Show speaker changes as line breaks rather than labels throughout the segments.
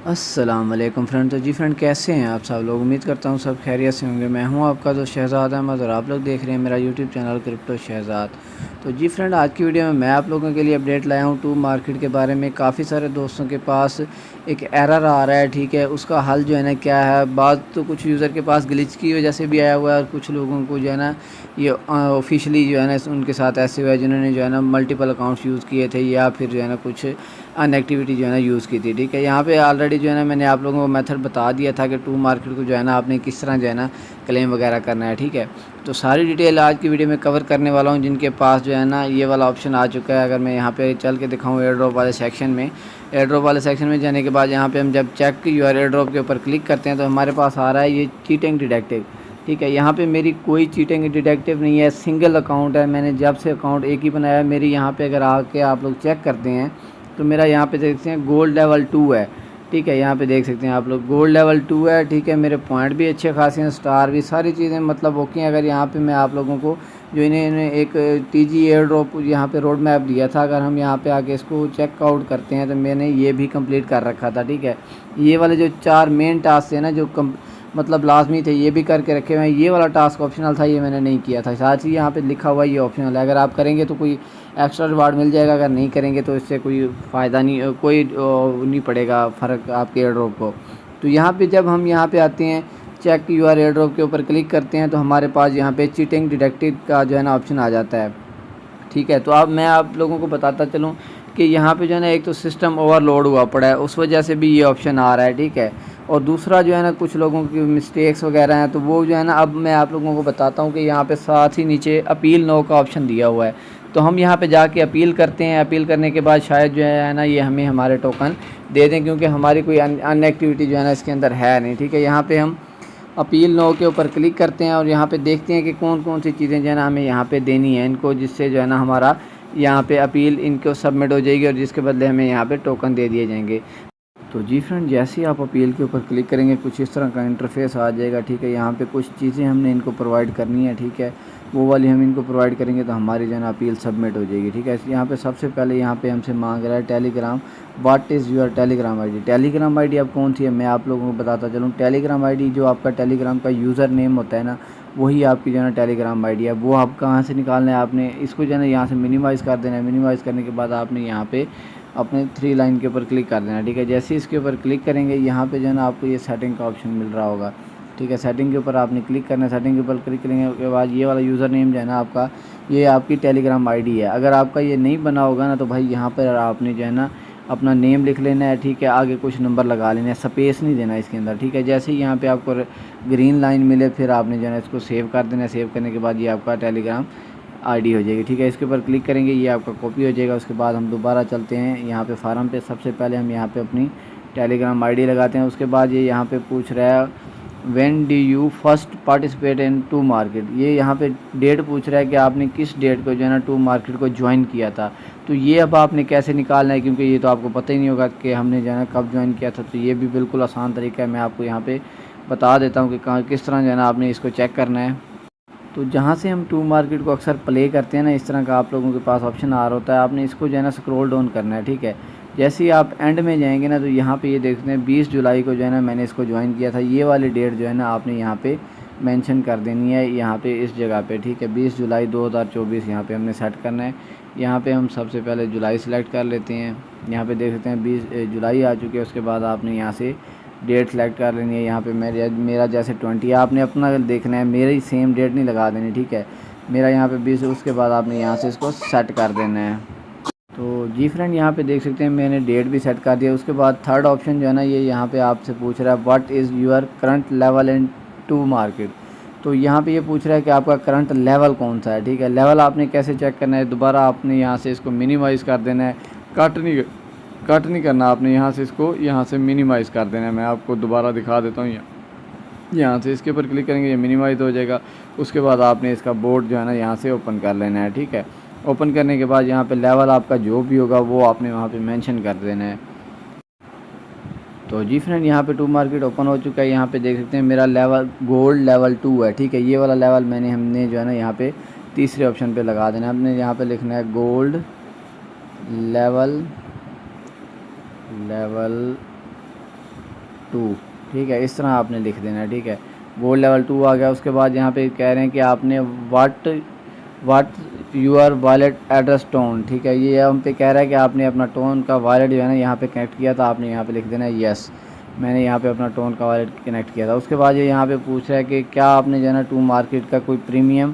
अस्सलाम वालेकुम फ्रेंड। तो जी फ्रेंड, कैसे हैं आप सब लोग? उम्मीद करता हूँ सब खैरियत से होंगे। मैं हूँ आपका दोस्त शहज़ाद अहमद और आप लोग देख रहे हैं मेरा यूट्यूब चैनल क्रिप्टो शहज़ाद। तो जी फ्रेंड, आज की वीडियो में मैं आप लोगों के लिए अपडेट लाया हूँ टू मार्केट के बारे में। काफ़ी सारे दोस्तों के पास एक एरर आ रहा है, ठीक है। उसका हल जो है ना क्या है, बात तो कुछ यूज़र के पास ग्लिच की वजह से भी आया हुआ है और कुछ लोगों को जो है ना ये ऑफिशियली जो है ना उनके साथ ऐसे हुआ है जिन्होंने जो है ना मल्टीपल अकाउंट्स यूज़ किए थे या फिर जो है ना कुछ अनएक्टिविटी जो है ना यूज़ की थी, ठीक है। यहाँ पे ऑलरेडी जो है ना मैंने आप लोगों को मेथड बता दिया था कि टू मार्केट को जो है ना आपने किस तरह जो है ना क्लेम वगैरह करना है, ठीक है। तो सारी डिटेल आज की वीडियो में कवर करने वाला हूँ। जिनके पास जो है ना ये वाला ऑप्शन आ चुका है, अगर मैं यहाँ पे चल के दिखाऊँ एयर ड्रॉप वाले सेक्शन में, एयर ड्रॉप वाले सेक्शन में जाने के बाद यहाँ पे हम जब चेक यूर एयर ड्रॉप के ऊपर क्लिक करते हैं तो हमारे पास आ रहा है ये चीटिंग डिटेक्टिव, ठीक है। यहाँ पे मेरी कोई चीटिंग डिटेक्टिव नहीं है, सिंगल अकाउंट है। मैंने जब से अकाउंट एक ही बनाया है। मेरी यहाँ पे अगर आके आप लोग चेक करते हैं तो मेरा यहाँ पे देख सकते हैं गोल्ड लेवल 2 है, ठीक है। यहाँ पे देख सकते हैं आप लोग गोल्ड लेवल 2 है, ठीक है। मेरे पॉइंट भी अच्छे खासे हैं, स्टार भी, सारी चीज़ें मतलब ओके हैं। अगर यहाँ पे मैं आप लोगों को जो इन्हें एक टीजी एयर ड्रॉप यहाँ पे रोड मैप दिया था, अगर हम यहाँ पे आके इसको चेकआउट करते हैं तो मैंने ये भी कंप्लीट कर रखा था, ठीक है। ये वाले जो 4 मेन टास्क है ना जो मतलब लाजमी थे, ये भी करके रखे हुए हैं। ये वाला टास्क ऑप्शनल था, ये मैंने नहीं किया था। साथ ही यहाँ पे लिखा हुआ है ये ऑप्शनल है। अगर आप करेंगे तो कोई एक्स्ट्रा रिवार्ड मिल जाएगा, अगर नहीं करेंगे तो इससे कोई फ़ायदा नहीं, कोई नहीं पड़ेगा फ़र्क आपके एयर ड्रॉप को। तो यहाँ पे जब हम यहाँ पे आते हैं चेक यूर एयर ड्रॉप के ऊपर क्लिक करते हैं तो हमारे पास यहाँ पे चीटिंग डिटेक्टेड का जो है ना ऑप्शन आ जाता है, ठीक है। तो अब मैं आप लोगों को बताता चलूँ कि यहाँ पे जो है ना एक तो सिस्टम ओवरलोड हुआ पड़ा है, उस वजह से भी ये ऑप्शन आ रहा है, ठीक है। और दूसरा जो है ना कुछ लोगों की मिस्टेक्स वगैरह हैं तो वो जो है ना, अब मैं आप लोगों को बताता हूँ कि यहाँ पे साथ ही नीचे अपील नो का ऑप्शन दिया हुआ है। तो हम यहाँ पे जाके अपील करते हैं। अपील करने के बाद शायद जो है ना ये हमें हमारे टोकन दे दें, क्योंकि हमारी कोई अनएक्टिविटी जो है ना इसके अंदर है नहीं, ठीक है। यहाँ पे हम अपील नो के ऊपर क्लिक करते हैं और यहाँ पे देखते हैं कि कौन कौन सी चीज़ें जो है ना हमें यहाँ पे देनी है इनको, जिससे जो है ना हमारा यहाँ पे अपील इनको सबमिट हो जाएगी और जिसके बदले हमें यहाँ पे टोकन दे दिए जाएंगे। तो जी फ्रेंड, जैसे ही आप अपील के ऊपर क्लिक करेंगे कुछ इस तरह का इंटरफेस आ जाएगा, ठीक है। यहाँ पे कुछ चीज़ें हमने इनको प्रोवाइड करनी है, ठीक है। वो वाली हम इनको प्रोवाइड करेंगे तो हमारी जो है ना अपील सबमिट हो जाएगी, ठीक है। यहाँ पे सबसे पहले यहाँ पे हमसे मांग रहा है Telegram, what is your Telegram ID. Telegram ID अब कौन सी है मैं आप लोगों को बताता चलूँ। टेलीग्राम आईडी जो आपका टेलीग्राम का यूज़र नेम होता है ना, वही आपकी जो है ना टेलीग्राम आईडी है। वो आप कहाँ से निकालना है, आपने इसको जो है ना यहाँ से मिनिमाइज़ कर देना है। मिनिमाइज़ करने के बाद आपने यहाँ पे अपने 3 लाइन के ऊपर क्लिक कर देना, ठीक है। जैसे ही इसके ऊपर क्लिक करेंगे यहाँ पे जो है ना आपको ये सेटिंग का ऑप्शन मिल रहा होगा, ठीक है। सेटिंग के ऊपर आपने क्लिक करना है। सेटिंग के ऊपर क्लिक करने के बाद ये वाला यूज़र नेम जो है ना आपका, ये आपकी टेलीग्राम आईडी है। अगर आपका ये नहीं बना होगा ना तो भाई यहाँ पर आपने जो है ना अपना नेम लिख लेना है, ठीक है। आगे कुछ नंबर लगा लेना है, स्पेस नहीं देना इसके अंदर, ठीक है। जैसे ही यहाँ पे आपको ग्रीन लाइन मिले फिर आपने जो है ना इसको सेव कर देना है। सेव करने के बाद ये आपका टेलीग्राम आईडी हो जाएगी, ठीक है। इसके ऊपर क्लिक करेंगे, ये आपका कॉपी हो जाएगा। उसके बाद हम दोबारा चलते हैं यहाँ पे फार्म पे। सबसे पहले हम यहाँ पे अपनी टेलीग्राम आईडी लगाते हैं। उसके बाद ये यहाँ पे पूछ रहा है when did you first participate in to market. ये यहाँ पे डेट पूछ रहा है कि आपने किस डेट को जो है ना टू मार्केट को ज्वाइन किया था। तो ये अब आपने कैसे निकालना है, क्योंकि ये तो आपको पता ही नहीं होगा कि हमने जो है ना कब ज्वाइन किया था। तो ये भी बिल्कुल आसान तरीका है, मैं आपको यहाँ पे बता देता हूँ कि कहाँ किस तरह जो है ना आपने इसको चेक करना है। तो जहाँ से हम टू मार्केट को अक्सर प्ले करते हैं ना, इस तरह का आप लोगों के पास ऑप्शन आ रहा होता है। आपने इसको जो है ना स्क्रॉल डाउन करना है, ठीक है। जैसे ही आप एंड में जाएंगे ना तो यहाँ पे ये देखते हैं 20 जुलाई को जो है ना मैंने इसको ज्वाइन किया था। ये वाली डेट जो है ना आपने यहाँ पे मेंशन कर देनी है, यहाँ पे इस जगह पे, ठीक है। 20 जुलाई 2024 यहाँ पे हमने सेट करना है। यहाँ पे हम सबसे पहले जुलाई सेलेक्ट कर लेते हैं। यहाँ पे देख सकते हैं 20 जुलाई आ चुकी है। उसके बाद आपने यहाँ से डेट सेलेक्ट कर लेनी है। यहाँ पे मेरा जैसे 20 है, आपने अपना देखना है, मेरी सेम डेट नहीं लगा देनी, ठीक है। मेरा यहाँ पे 20। उसके बाद आपने यहाँ से इसको सेट कर देना है। तो जी फ्रेंड, यहाँ पे देख सकते हैं मैंने डेट भी सेट कर दिया। उसके बाद थर्ड ऑप्शन जो है ना ये यहाँ पे आपसे पूछ रहा है what is your current level in to market. तो यहाँ पे ये पूछ रहा है कि आपका करंट लेवल कौन सा है, ठीक है। लेवल आपने कैसे चेक करना है, दोबारा आपने यहाँ से इसको मिनिमाइज़ कर देना है। कट नहीं करना, आपने यहाँ से इसको यहाँ से मिनिमाइज़ कर देना है। मैं आपको दोबारा दिखा देता हूँ। यहाँ से इसके ऊपर क्लिक करेंगे, ये मिनिमाइज़ हो जाएगा। उसके बाद आपने इसका बोर्ड जो है ना यहाँ से ओपन कर लेना है, ठीक है। ओपन करने के बाद यहाँ पे लेवल आपका जो भी होगा वो आपने वहाँ पे मेंशन कर देना है। तो जी फ्रेंड, यहाँ पे टू मार्केट ओपन हो चुका है। यहाँ पे देख सकते हैं मेरा लेवल गोल्ड लेवल 2 है, ठीक है। ये वाला लेवल हमने जो है ना यहाँ पे तीसरे ऑप्शन पे लगा देना है। हमने यहाँ पे लिखना है गोल्ड लेवल 2, ठीक है, इस तरह आपने लिख देना है, ठीक है। गोल्ड लेवल 2 आ गया। उसके बाद यहाँ पे कह रहे हैं कि आपने वाट यूर वॉलेट एड्रेस टोन, ठीक है, ये हम पे कह रहा है कि आपने अपना टोन का वॉलेट जो है ना यहाँ पे कनेक्ट किया था, आपने यहाँ पे लिख देना है यस, मैंने यहाँ पे अपना टोन का वॉलेट कनेक्ट किया था। उसके बाद ये यहाँ पे पूछ रहा है कि क्या आपने जो है ना टू मार्केट का कोई प्रीमियम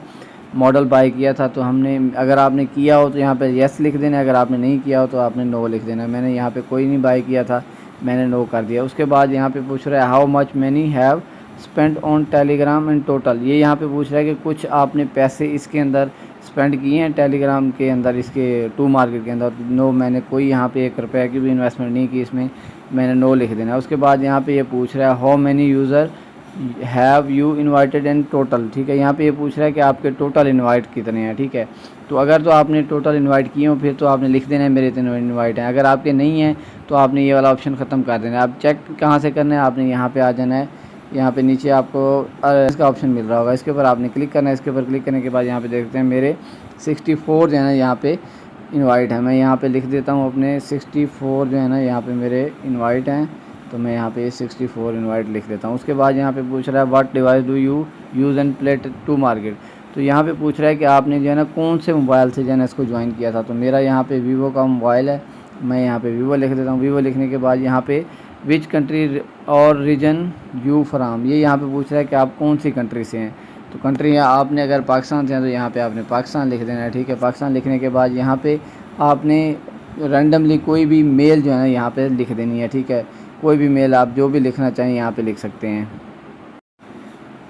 मॉडल बाई किया था, तो हमने अगर आपने किया हो तो यहाँ पे यस लिख देना है, अगर आपने नहीं किया हो तो आपने नो लिख देना है। मैंने यहाँ पे कोई नहीं बाई किया था, मैंने नो कर दिया। उसके बाद यहाँ पे पूछ रहा है how much money have spend on Telegram in total, ये यहाँ पे पूछ रहा है कि कुछ आपने पैसे इसके अंदर स्पेंड किए हैं टेलीग्राम के अंदर, इसके टू मार्केट के अंदर। नो, मैंने कोई यहाँ पे 1 रुपये की भी इन्वेस्टमेंट नहीं की इसमें, मैंने नो लिख देना। उसके बाद यहाँ पे ये पूछ रहा है how many user have you invited in total, ठीक है, यहाँ पे ये पूछ रहा है कि आपके टोटल इनवाइट कितने हैं, ठीक है। तो अगर तो आपने टोटल इनवाइट किए हो फिर तो आपने लिख देना है मेरे इतने इनवाइट हैं। अगर आपके नहीं हैं तो आपने ये वाला ऑप्शन ख़त्म कर देना है। आप चेक कहाँ से करना है, आपने यहाँ पे आ जाना है, यहाँ पे नीचे आपको इसका ऑप्शन मिल रहा होगा, इसके ऊपर आपने क्लिक करना है। इसके ऊपर क्लिक करने के बाद यहाँ पे देखते हैं मेरे 64 जो है ना यहाँ पे इनवाइट है। मैं यहाँ पे लिख देता हूँ अपने 64 जो है ना यहाँ पे मेरे इनवाइट हैं, तो मैं यहाँ पे 64 इनवाइट लिख देता हूँ। उसके बाद यहाँ पे पूछ रहा है what device do you use and play to market, तो यहाँ पे पूछ रहा है कि आपने जो है ना कौन से मोबाइल से जो है ना इसको ज्वाइन किया था। तो मेरा यहाँ पे वीवो का मोबाइल है, मैं यहाँ पे वीवो लिख देता हूँ। वीवो लिखने के बाद यहाँ पे विच कंट्री और रीजन यू फ्राम, ये यहाँ पे पूछ रहा है कि आप कौन सी कंट्री से हैं। तो कंट्री आपने अगर पाकिस्तान से हैं तो यहाँ पे आपने पाकिस्तान लिख देना है, ठीक है। पाकिस्तान लिखने के बाद यहाँ पे आपने रैंडमली कोई भी मेल जो है ना यहाँ पे लिख देनी है, ठीक है। कोई भी मेल आप जो भी लिखना चाहें यहाँ पे लिख सकते हैं।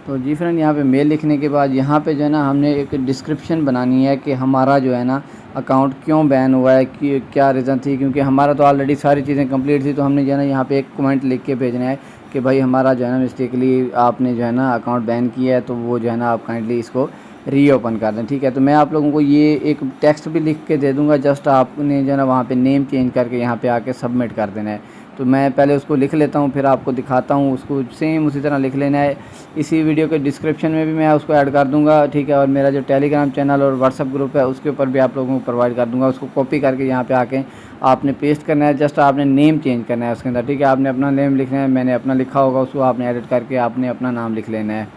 तो जी फ्रेंड, यहाँ पे मेल लिखने के बाद यहाँ पे जो है ना हमने एक डिस्क्रिप्शन बनानी है कि हमारा जो है ना अकाउंट क्यों बैन हुआ है, कि क्या रीज़न थी, क्योंकि हमारा तो ऑलरेडी सारी चीज़ें कंप्लीट थी। तो हमने जो है ना यहाँ पे एक कमेंट लिख के भेजना है कि भाई हमारा जो है ना मिस्टेकली आपने जो है ना अकाउंट बैन किया है, तो वो जो है ना आप काइंडली इसको रीओपन कर दें, ठीक है। तो मैं आप लोगों को ये एक टेक्स्ट भी लिख के दे दूँगा, जस्ट आपने जो है ना वहाँ पर नेम चेंज करके यहाँ पर आके सबमिट कर देना है। तो मैं पहले उसको लिख लेता हूँ, फिर आपको दिखाता हूँ, उसको सेम उसी तरह लिख लेना है। इसी वीडियो के डिस्क्रिप्शन में भी मैं उसको ऐड कर दूँगा, ठीक है। और मेरा जो टेलीग्राम चैनल और व्हाट्सअप ग्रुप है उसके ऊपर भी आप लोगों को प्रोवाइड कर दूँगा। उसको कॉपी करके यहाँ पे आके आपने पेस्ट करना है, जस्ट आपने नेम चेंज करना है उसके अंदर, ठीक है। आपने अपना नेम लिखना है, मैंने अपना लिखा होगा, उसको आपने एडिट करके आपने अपना नाम लिख लेना है।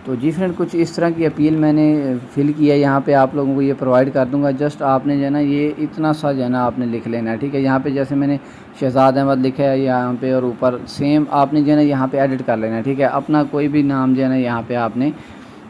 तो जी फ्रेंड, कुछ इस तरह की अपील मैंने फ़िल की है, यहाँ पे आप लोगों को ये प्रोवाइड कर दूंगा। जस्ट आपने जो है ना ये इतना सा जो है ना आपने लिख लेना है, ठीक है। यहाँ पे जैसे मैंने शहजाद अहमद लिखा है यहाँ पे, और ऊपर सेम आपने जो है ना यहाँ पे एडिट कर लेना है, ठीक है। अपना कोई भी नाम जो है ना यहाँ पे आपने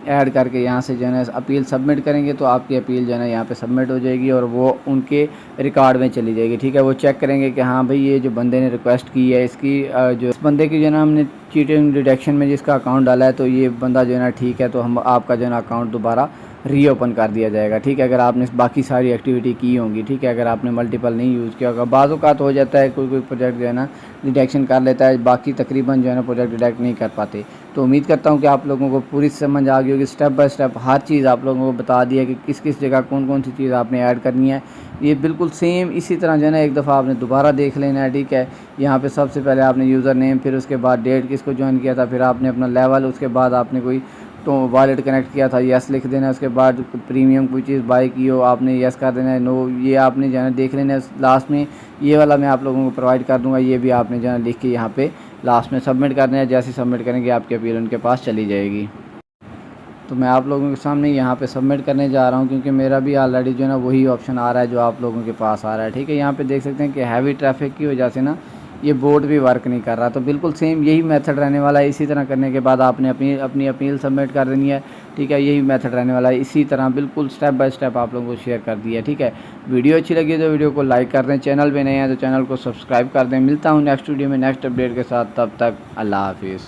ऐड करके यहाँ से जो है ना अपील सबमिट करेंगे, तो आपकी अपील जो है ना यहाँ पे सबमिट हो जाएगी और वो उनके रिकॉर्ड में चली जाएगी, ठीक है। वो चेक करेंगे कि हाँ भाई ये जो बंदे ने रिक्वेस्ट की है इसकी जो इस बंदे की जो है ना हमने चीटिंग डिटेक्शन में जिसका अकाउंट डाला है, तो ये बंदा जो है ना ठीक है, तो हम आपका जो है ना अकाउंट दोबारा रीओपन कर दिया जाएगा, ठीक है। अगर आपने बाकी सारी एक्टिविटी की होंगी, ठीक है। अगर आपने मल्टीपल नहीं यूज़ किया होगा, बाज़ औक़ात हो जाता है कोई प्रोजेक्ट जो है ना डिटेक्शन कर लेता है, बाकी तकरीबन जो है ना प्रोजेक्ट डिटेक्ट नहीं कर पाते। तो उम्मीद करता हूँ कि आप लोगों को पूरी समझ आ गई होगी, स्टेप बाय स्टेप हर चीज़ आप लोगों को बता दिया कि किस किस जगह कौन कौन सी चीज़ आपने ऐड करनी है। ये बिल्कुल सेम इसी तरह जो है ना एक दफ़ा आपने दोबारा देख लेना है, ठीक है। यहाँ पे सबसे पहले आपने यूज़र नेम, फिर उसके बाद डेट किसको ज्वाइन किया था, फिर आपने अपना लेवल, उसके बाद आपने कोई तो वॉलेट कनेक्ट किया था, यस लिख देना है। उसके बाद प्रीमियम कोई चीज़ बाई की हो आपने यस कर देना है, नो ये आपने जो है देख लेना है। लास्ट में ये वाला मैं आप लोगों को प्रोवाइड कर दूंगा, ये भी आपने जो है लिख के यहाँ पे लास्ट में सबमिट कर देना है। जैसे सबमिट करेंगे आपकी अपील उनके पास चली जाएगी। तो मैं आप लोगों के सामने यहाँ पे सबमिट करने जा रहा हूँ, क्योंकि मेरा भी ऑलरेडी जो है ना वही ऑप्शन आ रहा है जो आप लोगों के पास आ रहा है, ठीक है। यहाँ पे देख सकते हैं कि हैवी ट्रैफिक की वजह से ना ये बोर्ड भी वर्क नहीं कर रहा। तो बिल्कुल सेम यही मेथड रहने वाला है। इसी तरह करने के बाद आपने अपनी अपील सबमिट कर देनी है, ठीक है। यही मेथड रहने वाला है, इसी तरह बिल्कुल स्टेप बाय स्टेप आप लोगों को शेयर कर दिया, ठीक है। वीडियो अच्छी लगी तो वीडियो को लाइक कर दें, चैनल पे नए हैं तो चैनल को सब्सक्राइब कर दें। मिलता हूँ नेक्स्ट वीडियो में नेक्स्ट अपडेट के साथ, तब तक अल्लाह हाफिज़।